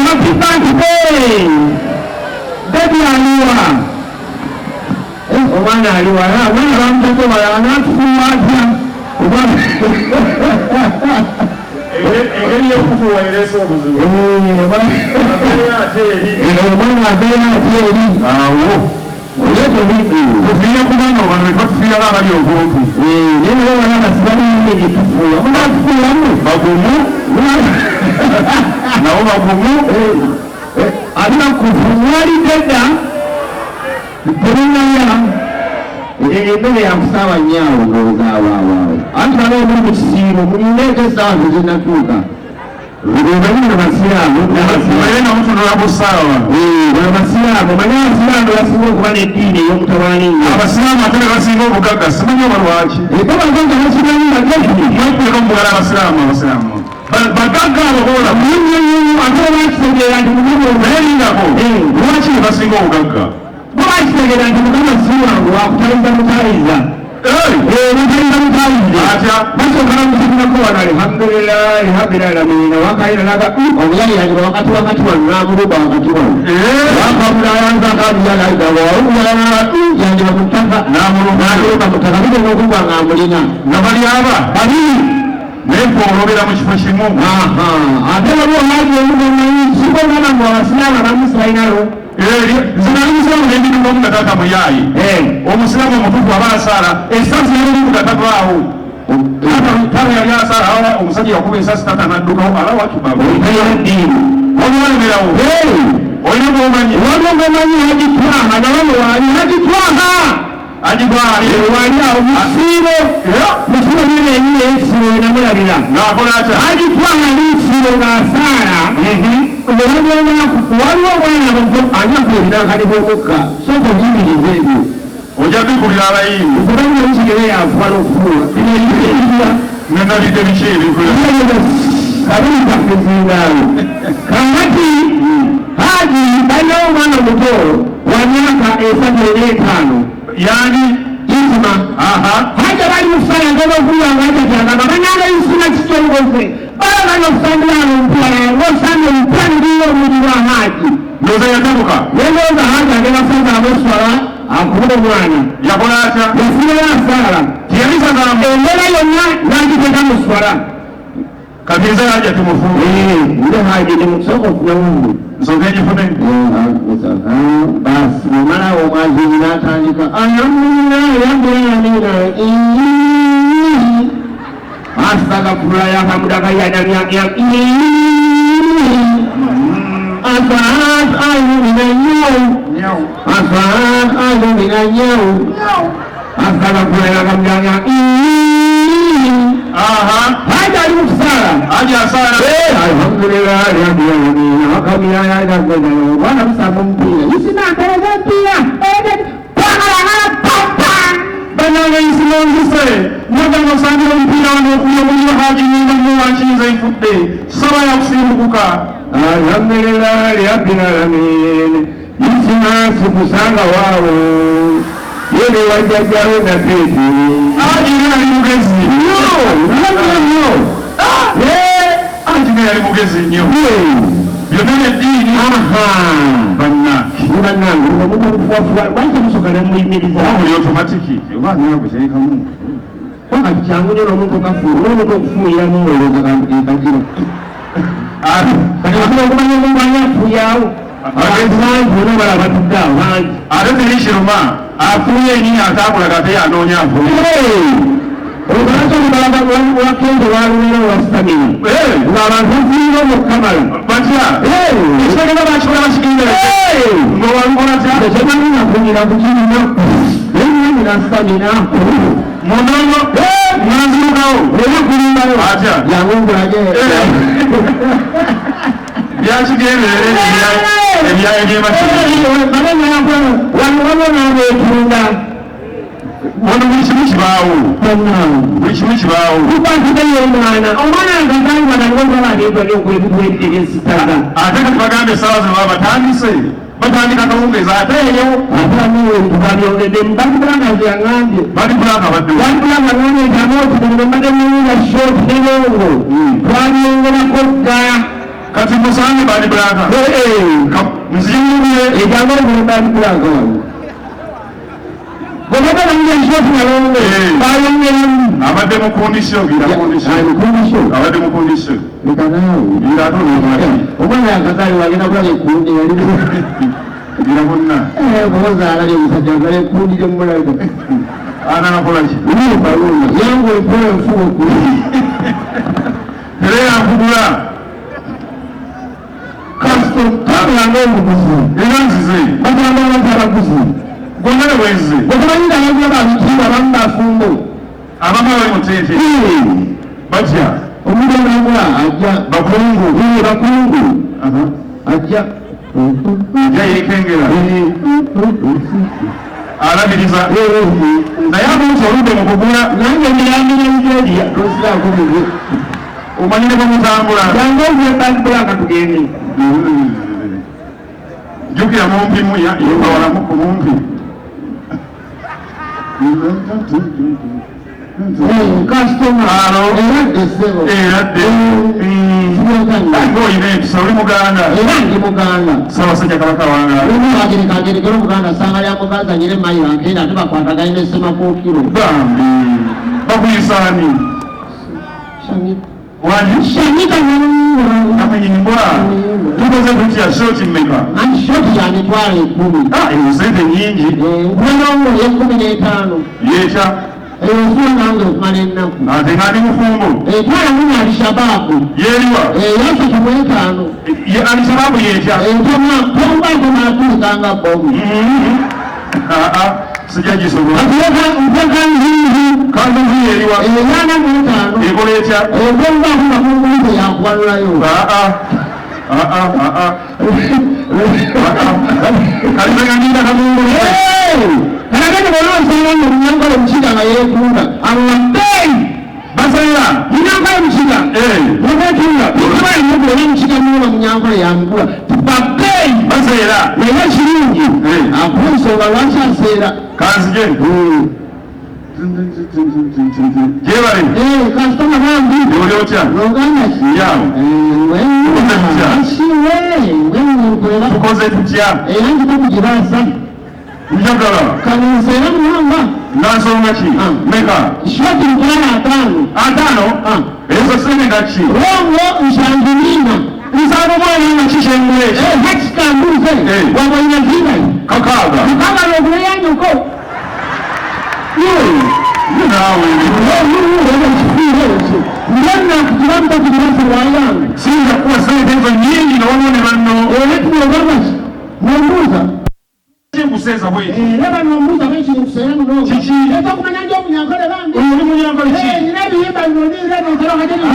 happy birthday. Baby Aliwa. Omwana Aliwa. Wana bamtoto wanafumata. Engeri y'okufuuwa ereese obuzibu. Omwana abeera ateeri awo. Tufiire kubanga bano ne batufiirako abali okumpi. Naye bana basibalire gye tufuula. Munafuulamu bagumu. Nabo bagumu. Alina kufuwalidde dda. Terinaya. Emmere yakusaawa nnyawo ndowooza awaawaawo. Anti bano omuli mu kisiimo mulindeeko essaawa tezinnatuuka. Omanyi abasiraamu naye namutunula ku ssaawa. Abasiraamu omanyi abasiraamu basinga okuba n'eddiini ey'omutawaana ennyo. Abasiraamu ate ne basinga obugagga simanyi oba lwaki. Bagagga bakimanyi bagagga. Mwekuleka omugala abasiraamu. Bagagga ababoola ate bakitegeera nti mukama naye lingako lwaki ne basinga obugagga. bo bakitegeera nti mukama si wangu wakutaliza mutayiza. Mutayiza mutayiza. Basooka namusikirako wano alhamdulillahi rabbil aalamiina wakaira naga omuyayiranira wakati wano n'amuluba wakati wano. Wakamula ayanza akaabiyalaga wawulala yanjira mu ttaka n'amuluba mu ttaka bigenda okuba ng'amulina. Nga bali aba babiri. Naye olobera mu kifo kimu. Ate waliwo haji omugomanyi kikongana mu abasiraamu abamusirainalo. Zinalimusiramu n'ebirimu omu nga taata muyaayi. Omusiraamu omutuufu aba asaala essasi n'erimu nga tavaawo. Taata yali asaala awa omusajja yakuba essasi taata n'addukawo ala wakibago. Olwalemerawo. Olina bw'omanyi. Waliwo bw'omanyi haji twaha nawe waali haji twaha. Ajibaali wali awo musiibo. Musiibo nyine yennyini y'essiibo namulabira. Ng'akola atya? Haji twaha n'essiibo ng'asaala. Waliwo omwana muto anyaku ebinankani bw'omukka sooka obiyimiriza ebyo. Ojja bikulira abayimbi. Okubanyi omusigere yafuba n'okufuula. Nandabidde biki ebikula. Kabiri kaffe zingaawo. Kakati haji balina omwana omuto wa myaka 35. Yani Isima. Haja bali musala ngoma okuya ng'ajatyanga bananga isima kitongoze. Baba n'okusangulana omupira ng'osanga omupira ndiyo omuli wa haji. Ndowooza yatabuka. Yendowooza haji agenda kusanga aboswala akuba omwana. Yakola atya? Yafunira asaala. Teyalisagala embeera yonna n'agiteeka mu swala. Kabiza haja tumufunge. Nde haji ne musooka okunamu. Nsonga egifune. Basi omala omwazini n'atandika alhamdulillahi rabbil aalamiina astagfirullah ya hamdaka ya namya afaat ayu minanyaw astagfirullah ya hamdaka haja ali mukusala Haja asala. Alhamdulillah rabbil aalamiina wakamira ya dagana bwana msamu mpira isina ntereza mpira Bananga isinonzise mwaga ng'osangira omupiira wano okuyobola haji nyinga muwankiza ifudde saba yakusimbukuka. Alhamdulillah rabbil aalamiina isina sikusanga waawo yene wajjajjawo nafeeti Haji yali mugezi nnyo. Haji yali mugezi nnyo. Byonna n'eddiini. Bannange. Bannange omukufuwafuwa lwaki musooka nemuyimiriza. Buli otomatiki oba nnawe guteekamu. Wakati kyangu nyo n'omuntu okafuula n'omuntu okufuuyiramu olowooza kakiro. Kati wakati okumanya omuntu ani afuuyaawo. Abantu bangi bonna bala batudde awo bangi. Ate teri kiruma afuuye ennyo ataakulaga ate yanoonya afuuye. Olugalaso olwakenzo lwalumira olwasitamina. Ng'abantu bafuuyira omukamala. Batya? Ekitegeeza bakikola bakigendera. Ng'owalukola tya? Tekyemani nafunira ku kirina. Nennyini nasitamina. Munono. Mwanzirukawo. Era kulimbayo. Atya? Jangu ngulage. Byakigenderera ebyayo by'emakiri. Wano n'abeetunda. Wano buli kimu kibaawo. Buli kimu kibaawo. Kubantugayo omwana. Omwana ngagangwa nangoza baneetwali okwebibwedde esitaga. Ate kati bagambe essaawa zino baba batandise. Batandika kawungeezi ate eyo. Ate aniwentu babyogedde mbakubulanga zeyangambye. Bali bulanga badde. Bakubulanga ngambye ntamooti mbadde muwuga shoti ne longo. Twabyongerako dda. musange bali blaga nzimwe ejambo bali blaga Bogota nje shoti nalongo bayongera abadde mu condition abadde mu condition nikanao ira to no omwana yakazali wagenda kula kundi yali ira bonna boza alali musajja ngale kundi je mulaido ana nakola ki ni balunga yango epole mfuko kundi Tere akugula custom kabla ngombe kuzi eranzize batamba batara kuzi gongana bwenzi bokumanyira abantu abakiba bambafumbo abama bali mutete batya omuntu omulala ajja bakungu ajja yekengera alabiriza naye abantu oludde mu kugula nange mirambira nigeria tosirakubize omanyire bwemutambula yangeebatulanga tugende jukira mumpimu yebawalamu ku mumpi eradde ng'olina empisa oli muganda era ndi muganda Ssaabasajja Kabaka wange kagerekera omuganda sanga lya mugaza nyire mayi wankenda ate bakwataganye ne Ssemakookiro bambi bakuyisaani wani Shamika namenyimbwa tukoze tutya shoti mmeka anti shoti ya mitwalo 10 sente nyingi nkwelongo ye 15 yekya eyosuwa nange okumala ennaku ate ng'ali mufumbo etwala muno alishabaabu yeeriwa yasatu mu 5 alishabaabu yekya tombatomatuukanga bomu sijja gisobola mpyakanziizi kanzuzi yeeriwa eyana mu 5 ekola etya egombaku bakumulite yakuwalulayo kalimeganira kamungulu kalagene bonaosanga munyankole mukiga nga yeekunda ababeeyi basayira munyankole mukiga neketunda obaemugulo nemukiga muno munyankole yamugula babeeyi basayira naye kirungi akuba ensonga lwaki aseera kanzije gyebale kasitoma bambi oli otya noganda yawo tukoze tutya era nzikokugiraasa njagala kanonseera muwanga nansonga ki meka shoti mitwalo 5 ezo sente ngaki rongo nshangiringa nsaba omwana nga kishenguleki hakikambuze wabwanya zibai kakaaga mukama loguleyanyuko naawe ndonna kukibamba kugirasi wayange siyinza kuba sente ezo nyingi nawamu ne banno olwetuogabaki nombuuza kinkuseeza bweki laba nombuuza bwekinkuseera muno kiki etokumanya ndi omunyankole bange oli munyankole ki nina ebiyimba binonire nonkalagateni